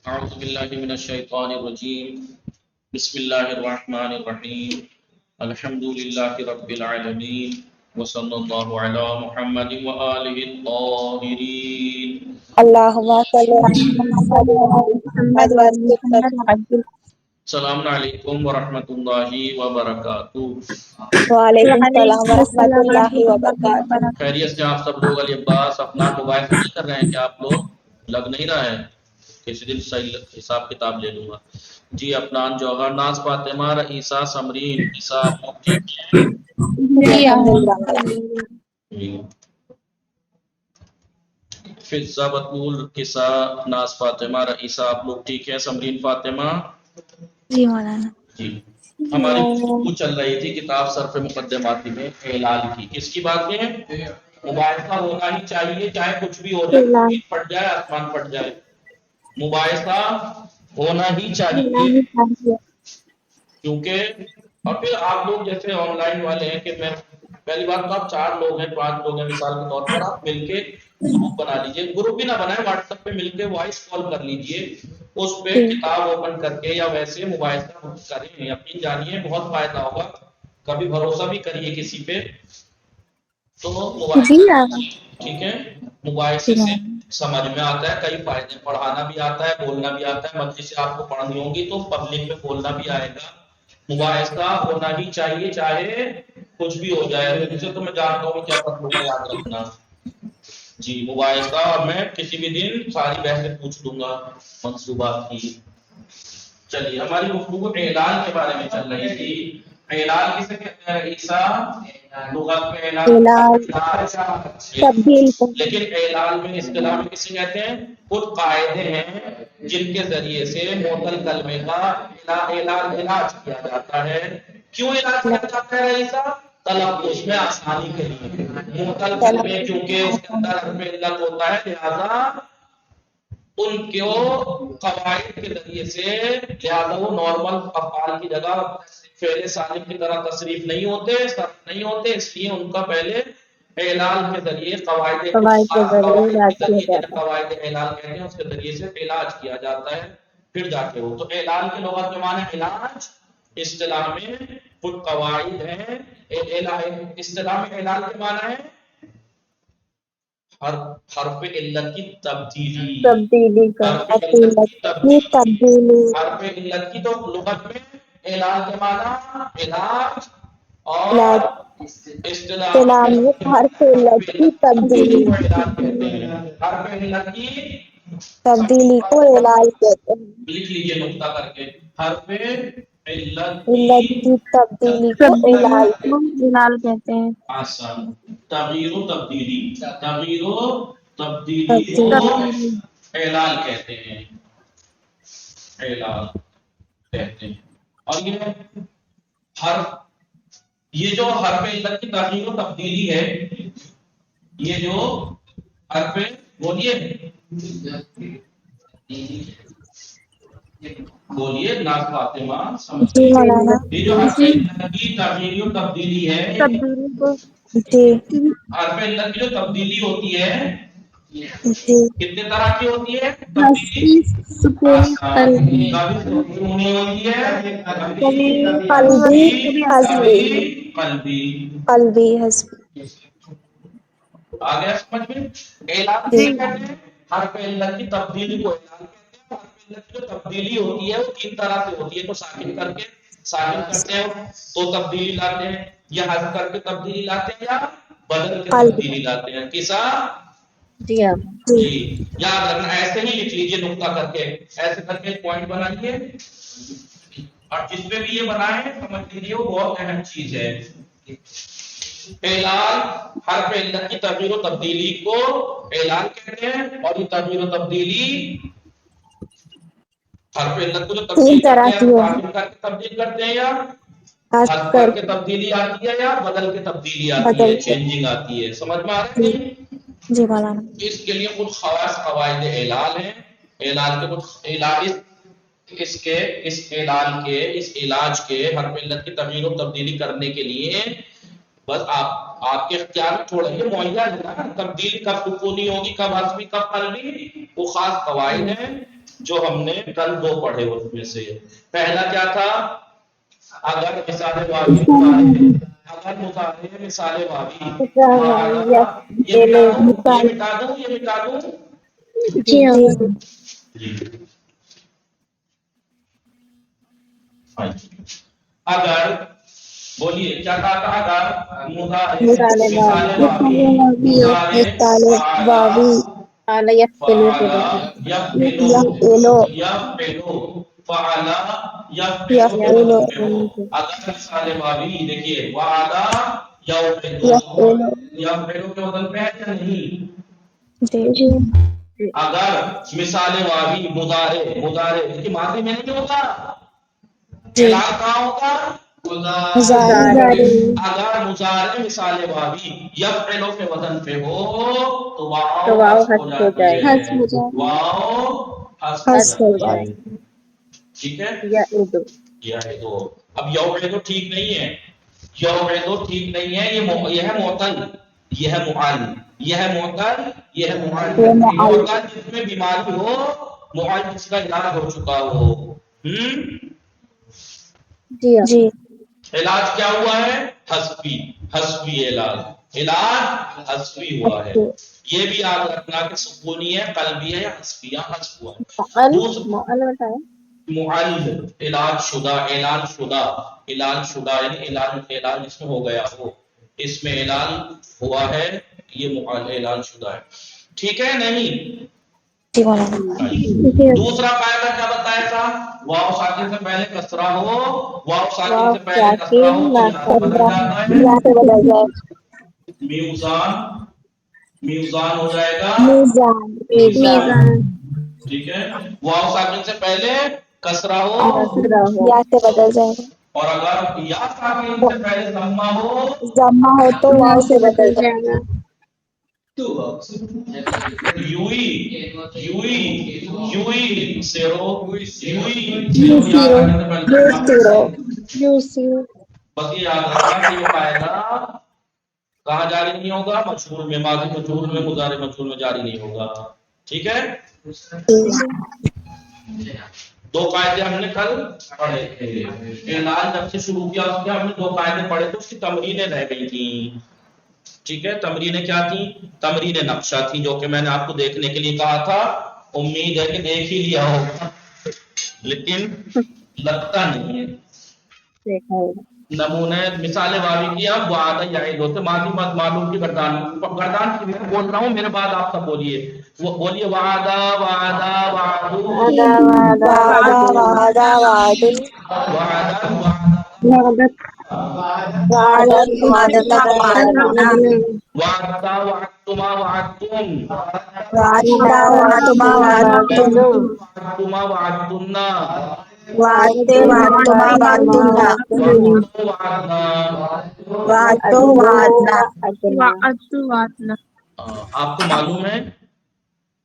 اعوذ باللہ من الشیطان الرجیم بسم اللہ الرحمن الرحیم الحمد للہ رب العالمین وصلی اللہ علی محمد وآلہ الطاہرین اللہم صلی محمد وسلم. السلام علیکم ورحمۃ اللہ وبرکاتہ۔ وعلیکم السلام ورحمۃ اللہ وبرکاتہ. خیریت سے آپ سب لوگ؟ علی عباس اپنا موبائل سے نہیں کر رہے ہیں کہ آپ لوگ؟ لگ نہیں رہا ہے، کسی دن صحیح حساب کتاب لے لوں گا۔ جی افنان جوہر، ناز فاطمہ، رئیسہ، سمرین، عیسیٰ، آپ لوگ ٹھیک ہیں؟ الحمدللہ. جی فضہ، بطول، قصہ، ناز فاطمہ، رئیسہ، آپ لوگ ٹھیک ہیں؟ سمرین، فاطمہ؟ جی مولانا. جی ہماری گفتگو چل رہی تھی کتاب صرف مقدماتی میں اعلان کی، کس کی بات ہے؟ مباحثہ ہونا ہی چاہیے، چاہے کچھ بھی ہو جائے، زمین پھٹ جائے، آسمان پھٹ جائے، مباحثہ ہونا ہی چاہیے۔ کیونکہ اور پھر آپ لوگ جیسے آن لائن والے ہیں کہ میں پہلی بات تو آپ 4 لوگ ہیں، 5 لوگ ہیں، مثال کے طور پر آپ مل کے گروپ بنا لیجئے، گروپ بھی نہ بنائیں، واٹس ایپ پہ مل کے وائس کال کر لیجئے، اس پہ کتاب اوپن کر کے یا ویسے مباحثہ کریں، یقین جانیے بہت فائدہ ہوگا۔ کبھی بھروسہ بھی کریے کسی پہ تو مباحثہ، ٹھیک ہے، مباحثے سے سمجھ میں آتا ہے، کئی فائدے، پڑھانا بھی آتا ہے، بولنا بھی آتا ہے، مجلس سے آپ کو پڑھنی ہوگی تو پبلک میں بولنا بھی آئے گا۔ مباحثہ ہونا ہی چاہیے، چاہے کچھ بھی ہو جائے، جسے تو میں جانتا ہوں کیا پتلوں کا یاد رکھنا۔ جی مباحثہ، اور میں کسی بھی دن ساری بحثیں پوچھ دوں گا منصوبات کی۔ چلیے ہماری گفتگو اعلان کے بارے میں چل رہی تھی۔ اعلان کسے کہتے ہیں عیسیٰ؟ لغت میں اعلان، تبدیل. لیکن اعلان میں اصطلاح میں کسے کہتے ہیں؟ کچھ قاعدے ہیں جن کے ذریعے سے معطل کلمے کا اعلان علاج کیا جاتا ہے۔ کیوں علاج کیا جاتا ہے عیسیٰ؟ تلفظ میں آسانی کے لیے۔ معطل کلمے کیونکہ اس کے اندر حرف علت ہوتا ہے، لہذا ان کو قواعد کے ذریعے سے، لہذا وہ نارمل افعال کی جگہ فعل سالم کی طرح تصریف نہیں ہوتے، صرف نہیں ہوتے، اس لیے ان کا پہلے اعلان کے ذریعے قواعد کے ذریعے، قواعد اعلان کہتے ہیں، اس کے ذریعے سے علاج کیا جاتا ہے، پھر جا کے وہ تو اعلان کی لغت میں معنی علاج، اصطلاح میں کچھ قواعد ہیں۔ اصطلاح میں اعلان کے معنی ہے حرف علت کی تبدیلی، حرف علت کی تو لغت میں اعلان کے معنی علاج، اور اصطلاح میں حرف علت کی تبدیلی کو اعلان کہتے ہیں۔ حرف علت کی تبدیلی کو علاج کہتے ہیں. لکھ لیجیے نقطہ کر کے، حرف علت علت کی کی تبدیلی کو علاج کہتے ہیں. آسان، تغییر و تبدیلی، تغییر و تبدیلی کو اعلان کہتے ہیں، اعلان کہتے ہیں۔ اور یہ جو حرف علت کی تغییر و تبدیلی ہے، یہ جو حرف، بولیے بولیے ناز فاطمہ، یہ جو حرف علت کی تغییر و تبدیلی ہے، حرف علت کی جو تبدیلی ہوتی ہے کتنے طرح کی ہوتی ہے تبدیلی؟ کبھی سکونی ہوتی ہے، قلبی حسبی. آ گیا سمجھ میں؟ اعلان کسے کہتے ہیں؟ حرف علت کی تبدیلی کو اعلان کہتے ہیں۔ حرف علت کی جو تبدیلی ہوتی ہے وہ 3 طرح سے ہوتی ہے، تو ساکن کر کے ساکن کرتے ہیں تو تبدیلی لاتے ہیں، یا حذف کر کے تبدیلی لاتے ہیں، یا بدل کے تبدیلی لاتے ہیں۔ کسا؟ جی یاد رکھنا، ایسے ہی لکھ لیجیے نقطہ کر کے، ایسے کر کے پوائنٹ بنائیے، اور جس پہ بھی یہ بنائے سمجھ لیجیے وہ بہت اہم چیز ہے۔ اعلان، حرف علت کی تغییر و تبدیلی کو اعلان کہتے ہیں، اور یہ تغییر و تبدیلی حرف علت کو جو تبدیل کرتے ہیں، ساکن کر کے تبدیل کرتے ہیں، یا حذف کر کے تبدیلی آتی ہے، یا بدل کے تبدیلی آتی ہے، چینجنگ آتی ہے۔ سمجھ میں آ رہا ہے نہیں؟ جی مولانا. اس کے لیے کچھ خاص قواعد اعلان ہیں، اعلان کے کچھ علاج، اس اعلان کے، اس علاج کے، حرف علت کی تغییر و تبدیلی کرنے کے لیے بس آپ کے اختیار میں تھوڑا یہ معین ہے نا، تبدیلی کب سکونی ہوگی، کب حذفی، کب قلبی، وہ خاص قواعد ہیں، جو ہم نے کل 2 پڑھے اس میں سے پہلا کیا تھا اگر مثال واوی مضارع اگر مضارع مثال واوی یہ مٹا دوں یہ مٹا دوں جی ہاں جی اگر بولیے کیا کہا تھا اگر مضارع مثال واوی مضارع مثال واوی فعل یفعلو یفعلو فعل یفعلو اگر مثال واوی دیکھیے وعد یفعلو یفعلو یفعلو کے وزن پہ ہے یا نہیں جی اگر مثال واوی مضارع دیکھیے ماضی میں نہیں ہوتا جی اعلان کہاں ہوگا مضارع اگر مضارع مثال واوی یفعلو کے وزن پہ ہو تو واو حذف ہو جاتی ہے حذف ہو جائے واو حذف ہو حذف ہو جاتی جائے ہے ٹھیک ہے یہ ہے تو اب یوعدو ٹھیک نہیں ہے یوعدو ٹھیک نہیں ہے یہ ہے معتل یہ ہے معل یہ ہے معتل یہ ہے معل یہ معل معتل جس میں بیماری ہو معل جس کا علاج ہو چکا ہو جی علاج کیا ہوا ہے حذفی علاج حذفی ہوا ہے یہ بھی یاد رکھنا کہ سکونی ہے قلبی ہے یا حذفی یا حذف ہوا ہے معل اعلان شدہ یعنی اعلان جس میں ہو گیا ہو اس میں اعلان ہوا ہے یہ معل اعلان شدہ ہے ٹھیک ہے نہیں جی مولانا دوسرا قاعدہ کیا بتایا تھا واو ساکن سے پہلے کسرہ ہو واو ساکن سے پہلے کسرہ ہو تو یہاں سے بدل جاتا ہے یا سے بدل جائے میوزان ہو جائے گا میزان ٹھیک ہے واو ساکن سے پہلے کسرہ ہو یا سے بدل جائے گا اور اگر یا ساکن سے پہلے ضمہ ہو ضمہ ہو تو واو سے بدل جائے گا یوئی سیرو یاد یوسیرو رکھنے سے پہلے یوسیرو بس یہ یاد رکھنا کہ یہ قاعدہ کہاں جاری نہیں ہوگا مجہول میں ماضی مجہول میں مضارع مجہول میں جاری نہیں ہوگا ٹھیک ہے 2 قاعدے ہم نے کل پڑھے تھے اعلان جب سے شروع کیا اس کے ہم نے 2 قاعدے پڑھے تو اس کی تمرینیں رہ گئی تھیں ٹھیک ہے تمرینیں کیا تھیں تمرین نقشہ تھی جو کہ میں نے آپ کو دیکھنے کے لیے کہا تھا امید ہے کہ دیکھ ہی لیا ہوگا لیکن لگتا نہیں ہے نمونہ مثال واوی کی اب وعدہ یعید ہوتے ماضی معلوم کی گردان کی میں بول رہا ہوں میرے بعد آپ سب بولیے بولیے وعدہ وعدہ وعدو وعدہ وعدہ وعدو وعدہ وعدت وعدتا وعدنا وعدتا وعدتما وعدتم وعدتا وعدتما وعدتم وعدتما وعدتنا وعدتے وعدتما وعدتنا وعدتو وعدنا وعدتو وعدنا آپ کو معلوم ہے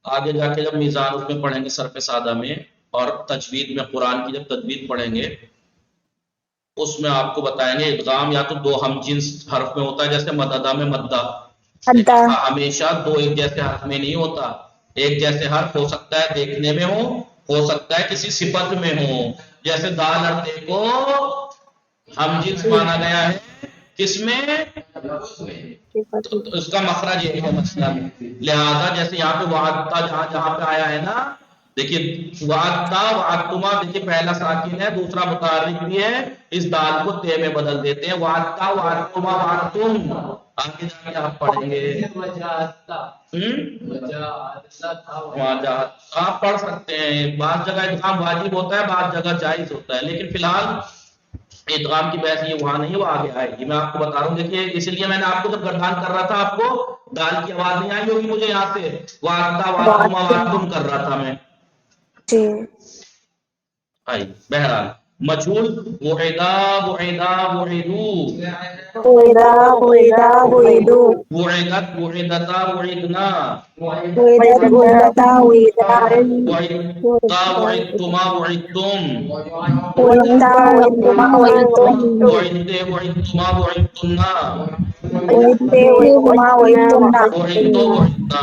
آگے جا کے جب میزان اس میں پڑھیں گے صرف سادہ میں اور تجوید میں قرآن کی جب تجوید پڑھیں گے اس میں آپ کو بتائیں گے ادغام یا تو 2 ہم جنس حرف میں ہوتا ہے جیسے مددہ میں مدہ لیکن ہمیشہ 2 ایک جیسے حرف میں نہیں ہوتا ایک جیسے حرف ہو سکتا ہے دیکھنے میں ہو سکتا ہے کسی صفت میں ہو جیسے دال اور تے کو ہم جنس مانا گیا ہے کس میں تو اس کا مخرج یہ ہے مسئلہ لہذا جیسے یہاں پہ وعدتا جہاں پہ آیا ہے نا دیکھیے وعدتا وعدتما دیکھیے پہلا ساکن ہے دوسرا متحرک بھی ہے اس دال کو تے میں بدل دیتے ہیں وعدتا وعدتما وعدتم آگے جا کے آپ پڑھیں گے آپ پڑھ سکتے ہیں بعض جگہ ادغام واجب ہوتا ہے بعض جگہ جائز ہوتا ہے لیکن فی الحال ادغام کی بحث یہ وہاں نہیں وہ آگے آئے گی میں آپ کو بتا رہا ہوں دیکھیے اس لیے میں نے آپ کو جب گردان کر رہا تھا آپ کو دال کی آواز نہیں آئی ہوگی مجھے یہاں سے وعدتا وعدتما وعدتم کر رہا تھا میں آئی بہرحال مجھول وعدا وعدا وعدو وعدا وعدا وعدو وعدت وعدتا وعدنا وعدت وعدتا وعدنا وعدتا وعدتما وعدتم وعدتا وعدتما وعدتم وعدتے وعدتما وعدتنا وعدتے وعدتما وعدتنا وعدتو وعدنا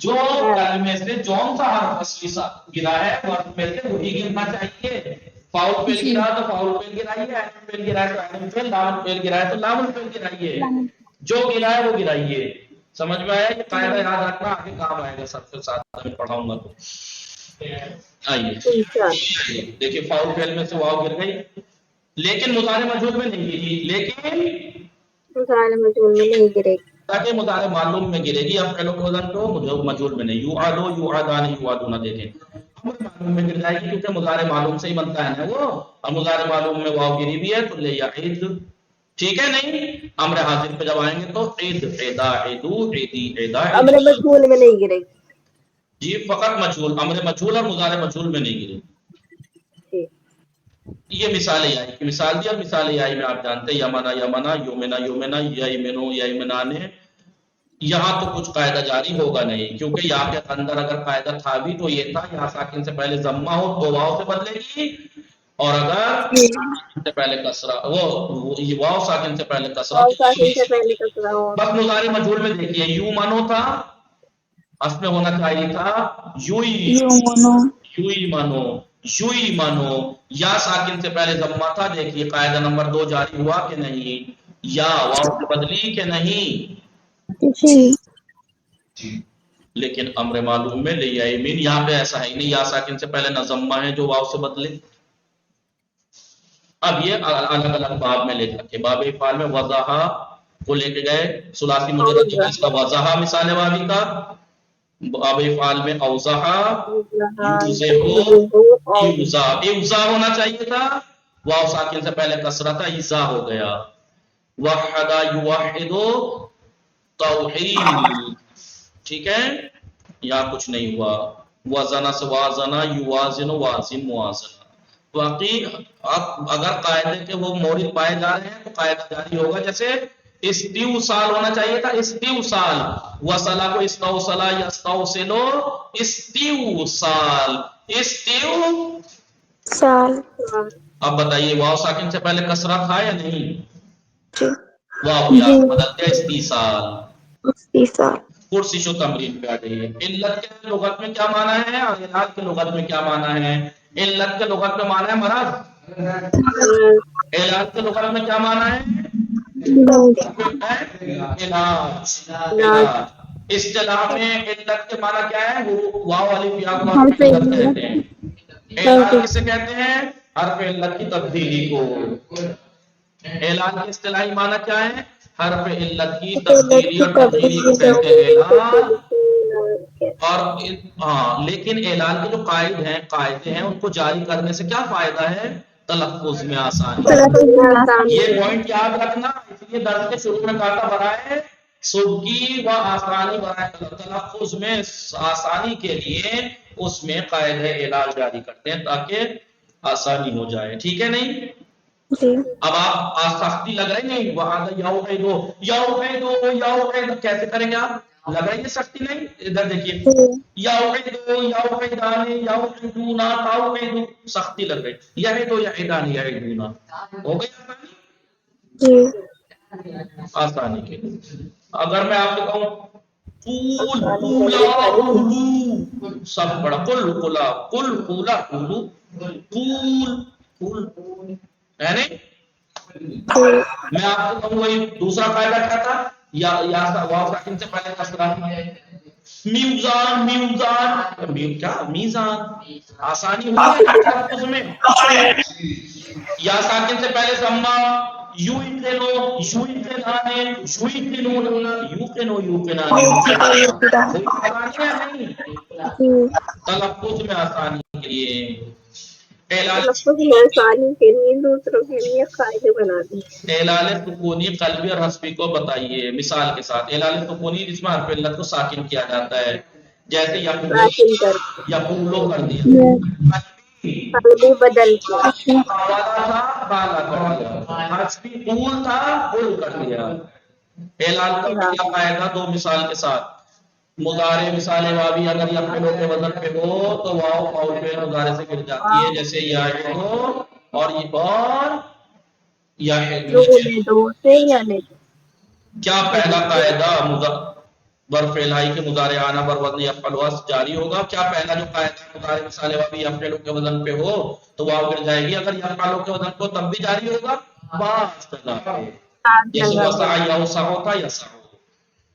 جو کلمے سے جون سا حرف اصلی گرا ہے ورب میں سے وہی گرنا چاہیے. فاؤل فعل گرا تو فاؤل فعل گرائیے, عین فعل گرا ہے تو عین فعل, لام فعل گرا ہے تو لام فعل گرائیے, جو گرا ہے وہ گرائیے. سمجھ میں آیا؟ یہ قاعدہ یاد رکھنا, آگے کام آئے گا سب کے ساتھ میں پڑھاؤں گا. تو آئیے دیکھیے فاؤل فعل میں سے واو گر گئی لیکن مضارع مجہول میں نہیں گری, لیکن مضارع مجہول میں نہیں گرے گی, تاکہ مضارع معلوم میں گرے گی. اب فعل و وزن کو مجہول میں نہیں, یوعدو یوعدان یوعدون دیکھیں امر معلوم میں گر جائے گی کیونکہ مضارع معلوم سے ہی بنتا ہے نا وہ, اور مضارع معلوم میں واو گری بھی ہے تو لے یعید, ٹھیک ہے نہیں. امر حاضر پہ جب آئیں گے تو عید عیدا عیدو عیدی عیدا, امر مجہول میں نہیں گرے گی. جی فقط مجہول, امر مجہول اور مضارع مجہول میں نہیں گرے. یہ مثال آئی کی مثال دی, اور مثال آئی میں آپ جانتے ہیں یمنا یمنا, یومنا یومنا, یمنو یمنانے. یہاں تو کچھ قاعدہ جاری ہوگا نہیں کیونکہ یہاں کے اندر اگر قاعدہ تھا بھی تو یہ تھا یہاں ساکن سے پہلے ضمہ ہو تو واو سے بدلے گی, اور اگر سے پہلے کسرہ وہ واو ساکن سے پہلے کسرہ, بس مضارع مجہول میں دیکھیے یو منو تھا, اصل میں ہونا چاہیے تھا یوئی منو یوئی منو, یا ساکن سے پہلے ضمہ تھا. دیکھیے قاعدہ نمبر 2 جاری ہوا کہ نہیں, یا واو سے بدلی کہ نہیں. لیکن امر معلوم میں لیا یمین یہاں پہ ایسا ہے نہیں, یا ساکن سے پہلے نہ ضمہ ہے جو واو سے بدلے. اب یہ الگ الگ باب میں لے جا کے باب افعال میں وضاحہ کو لے کے گئے, ثلاثی مجرد اس کا وضاحہ مثال واوی کا. باب افعال میں اوضاحہ یوزا, ایوزا ہونا چاہیے تھا, واو ساکن سے پہلے کسرہ تھا, ایزا ہو گیا. وحدہ یوحدو توحید, ٹھیک ہے, یہاں کچھ نہیں ہوا. وزنا سے وازنا یوازن وازن موازنہ. باقی اگر قاعدے کے وہ مورد پائے جا رہے ہیں تو قاعدہ جاری ہوگا. جیسے استیوصال ہونا چاہیے تھا, استیوصال, وصلہ کو استوصلہ یستوصلو, استیوصال استیوصال. اب بتائیے واو ساکن سے پہلے کسرہ تھا یا نہیں, واو یا بدل گیا استیصال. پرسش و تمرین پہ آ جائیے. علت کے لغت میں کیا معنی ہے اور علت کے لغت میں کیا معنی ہے؟ علت کے لغت میں معنی ہے مرض, علت کے لغت میں کیا معنی ہے؟ علاج. اصطلاح میں علت کے معنی کیا ہے؟ وہ واو الف یا کو حرف علت کہتے ہیں. علاج کسے کہتے ہیں؟ حرف علت کی تبدیلی کو. علاج کی اصطلاحی معنی کیا ہے؟ حرف علت کی تبدیلی اور تبدیلی کو کہتے ہیں اعلان. اور ہاں لیکن اعلان کے جو قاعدے ہیں ان کو جاری کرنے سے کیا فائدہ ہے؟ تلفظ میں آسانی. یہ پوائنٹ یاد رکھنا, اس لیے درس کے شروع میں کہا برائے سبکی و آسانی برائے تلفظ میں آسانی کے لیے اس میں قاعدہ علاج جاری کرتے ہیں تاکہ آسانی ہو جائے, ٹھیک ہے نہیں. اب آپ سختی لگ رہی نہیں, وہاں یاؤ کیسے کریں گے آپ؟ لگ رہی ہے سختی نہیں؟ ادھر دیکھیے سختی لگ رہی, ہو گئی آسانی کے لیے. اگر میں آپ کو کہوں سب بڑا ہے نہیں, میں آپ کو کہوں وہی دوسرا فائدہ کیا تھا, یا واو ساکن سے پہلے کسرہ, میوزان میوزان کیا میزان, آسانی ہوئی ہے تلفظ میں. یا ساکن سے پہلے ضمہ, یوئتنو یوئتنانے یوئتنون یوقنو یوقنانے, آسانی ہے نہیں, تلفظ میں آسانی کے لیے. دوسروں کے لیے قاعدے بنا دی. اعلال سکونی قلبی اور حسبی کو بتائیے مثال کے ساتھ. اعلال سکونی جس میں حرف علت کو ساکن کیا جاتا ہے, جیسے یقولو کر دیا, قلبی بدل کے, حسبی قول تھا قل کر دیا. اعلال کا کیا قاعدہ دو مثال کے ساتھ. مضارع مثال واوی اگر یفعلو کے وزن پہ ہو تو واو فاؤل فعل مضارع سے گر جاتی ہے, جیسے یعدو اور یہ اور کیا پہلا قاعدہ برف الہی کے مضارع آنا بر وزن یفعلوا جاری ہوگا. کیا پہلا جو قاعدہ مضارع مثال واوی یفعلوا کے وزن پہ ہو تو واو گر جائے گی، اگر یفعلوا کے وزن کو تب بھی جاری ہوگا پانچ جگہ پہ. جیسے وسع یوسع ہوتا یسع،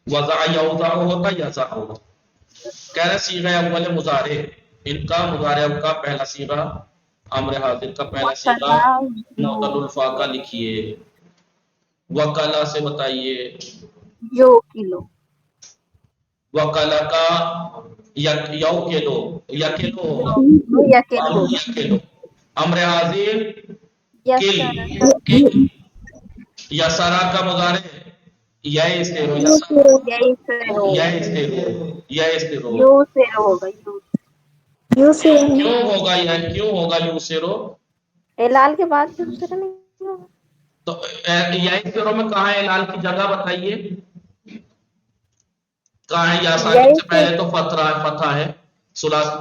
وضع یوضع ہوتا یضع. کہہ رہے صیغہ اول مضارع، ان کا مضارع کا پہلا صیغہ امر حاضر کا پہلا صیغہ معتل الفا کا لکھیے. وکلا سے بتائیے، یو کلو، وکلا کا یو کلو، یکلو ہوگا، یا کلو، یکلو. امر حاضر کل، یسر، کل. یسرا کا مضارع یسرو، یسرو، یسرو. یو سے ہوگا، یو کیوں ہوگا یہ، کیوں ہوگا یسرو؟ لال کے بعد دوسرا نہیں ہوگا. تو یسرو میں کہاں ہے لال کی جگہ بتائیے کہاں ہے؟ یا ساکن سے پہلے تو فتح ہے ثلاثی.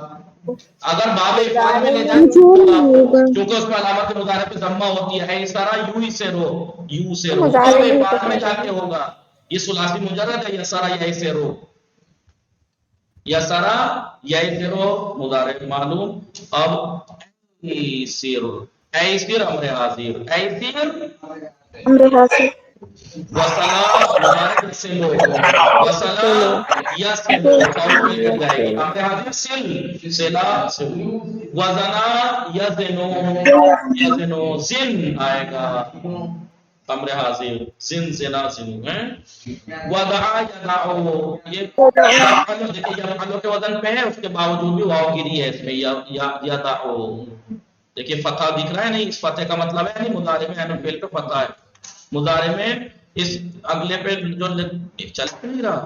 اگر باب افعال میں لے جائیں کیونکہ اس میں علامت مضارع پہ ضمہ ہوتی ہے، اس طرح یو سے رو، یو سے رو باب افعال میں جا کے ہوگا. یہ ثلاثی مجرد ہے، یسرا یا سے رو، یسرا یا سے رو مضارع معلوم. اب ایسر، ایسر امر حاضر، ایسر امر حاصل، وصلا مضارع سے لو، وصلا یا سے لو فاؤل میں گر جائے گی. امر حاضر سل، سلا سل. وزنا یزنو، یزنو زن آئے گا امر حاضر، زن زنا زن ہے. ودعا یدعو، یہ یفعلو، دیکھیں یفعلو کے وزن پہ ہے، اس کے باوجود بھی واو گری ہے اس میں یدعو. دیکھیں فتح دکھ رہا ہے نہیں، اس فتح کا مطلب ہے نہیں مضارع میں عین فعل پہ فتح ہے. مضارع میں اس اگلے پہ جو چل نہیں رہا،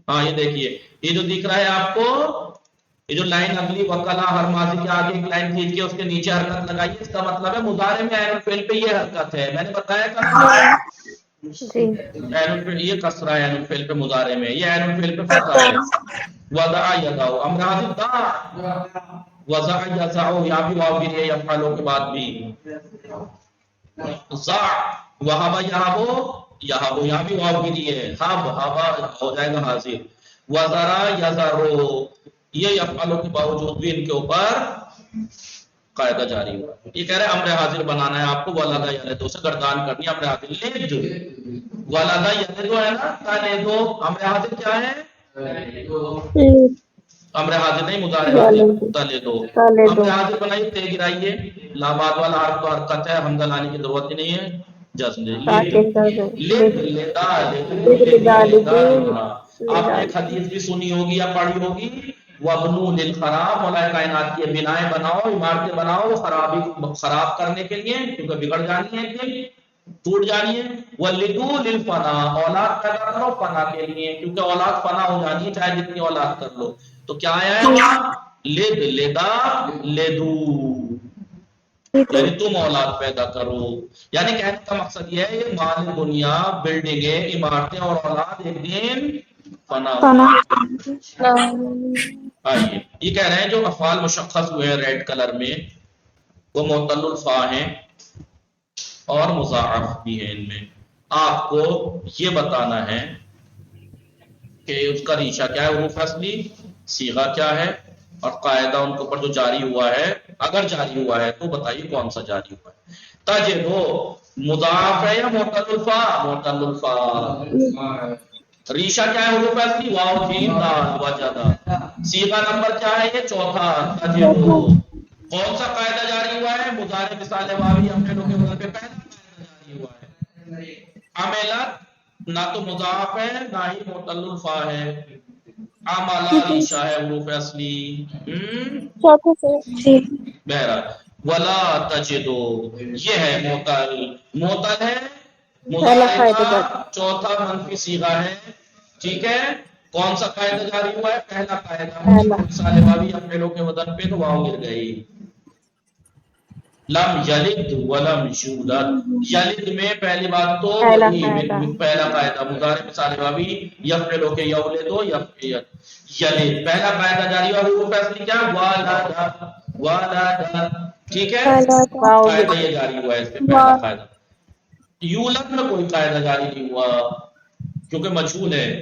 ہاں یہ دیکھیے یہ جو دکھ رہا ہے آپ کو، یہ جو لائن اگلی وکلا ہر ماضی کے آگے ایک لائن کھینچ کے اس کے نیچے حرکت لگائیے، اس کا مطلب ہے مضارع میں عین فعل پہ یہ حرکت ہے. میں نے بتایا جی، عین فعل یہ کسرہ ہے عین فعل پہ مضارع میں، یہ عین فعل پہ فتح ہے. وضع یضع امر حاضر دا، وضع یضع یا بھی واو گری ہے یفعلوا کے بعد بھی. ضع وہب یہب، یہب یہاں بھی واو گری ہے، ہب ہب ہو جائے گا حاضر. وزرا یزرو، یہ یفعلوا کے باوجود بھی ان کے اوپر قاعدہ جاری ہوا. یہ کہہ رہے ہیں امر حاضر بنانا ہے آپ کو، ولدا یلدو سے گردان کرنی ہے. امر حاضر لد، ولدا یلدو ہے نا، تلدو. امر حاضر کیا ہے؟ امر حاضر نہیں مضارع حاضر تلدو. امر حاضر بنائیے تے گرائیے، لا بعد والا حرف تو حرکت ہے، حمزہ لانے کی ضرورت ہی نہیں ہے. جزم لد لدا لدا. آپ نے ایک حدیث بھی سنی ہوگی یا پڑھی ہوگی، وَبْنُوا لِلْخَرَابِ، مولا کائنات کی بنائیں بناؤ، عمارتیں بناؤ خراب کرنے کے لیے، کیونکہ بگڑ جانی ہے، ایک دن ٹوٹ جانی ہے. وَلِدُوا لِلْفَنَا، اولاد پیدا کرو فنا کے لیے، کیونکہ اولاد فنا ہو جانی ہے چاہے جتنی اولاد کر لو. تو کیا آیا ہے وہاں؟ لد لدا لدو، یعنی تم اولاد پیدا کرو. یعنی کہنے کا مقصد یہ ہے یہ مال دنیا، بلڈنگیں، عمارتیں اور اولاد ایک دن فنا ہو. آئیے یہ کہہ رہے ہیں جو افعال مشخص ہوئے ہیں ریڈ کلر میں وہ معتل الفا ہیں اور مضاعف بھی ہیں. ان میں آپ کو یہ بتانا ہے کہ اس کا ریشہ کیا ہے، حروف اصلی، صیغہ کیا ہے، اور قاعدہ ان کے اوپر جو جاری ہوا ہے، اگر جاری ہوا ہے تو بتائیے کون سا جاری ہوا ہے. تجدو مضاعف ہے یا معتل الفا؟ معتل الفا. ریشہ کیا ہے حروف اصلی؟ واو جیم دال وجدا. صیغہ نمبر کیا ہے یہ؟ چوتھا تجدو. کون سا قاعدہ جاری ہوا ہے؟ مضارع مثال واوی افعلوا کے وزن پہ پہلا قاعدہ جاری ہوا ہے. عملت نہ تو مضاعف ہے نہ ہی معتل الفا ہے. عملہ ریشہ ہے حروف اصلی. بہرحال ولا تجدو یہ ہے معتل، معتل ہے مضارع کا چوتھا منفی صیغہ ہے. ٹھیک ہے، کون سا قاعدہ جاری ہوا ہے؟ پہلا قاعدہ مثال واوی افعلوا کے وزن پہ تو واو گر گئی. لم یلد ولم یولد، یلد میں پہلی بات تو وہی پہلا قاعدہ مضارع مثال واوی یفعلوا کے یولدو یلد، پہلا قاعدہ جاری ہوا. حروف اصلی کیا؟ ولد ولد. ٹھیک ہے، قاعدہ یہ جاری ہوا ہے اس پہ پہلا قاعدہ. یولد میں کوئی قاعدہ جاری نہیں ہوا کیونکہ مجہول ہے.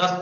10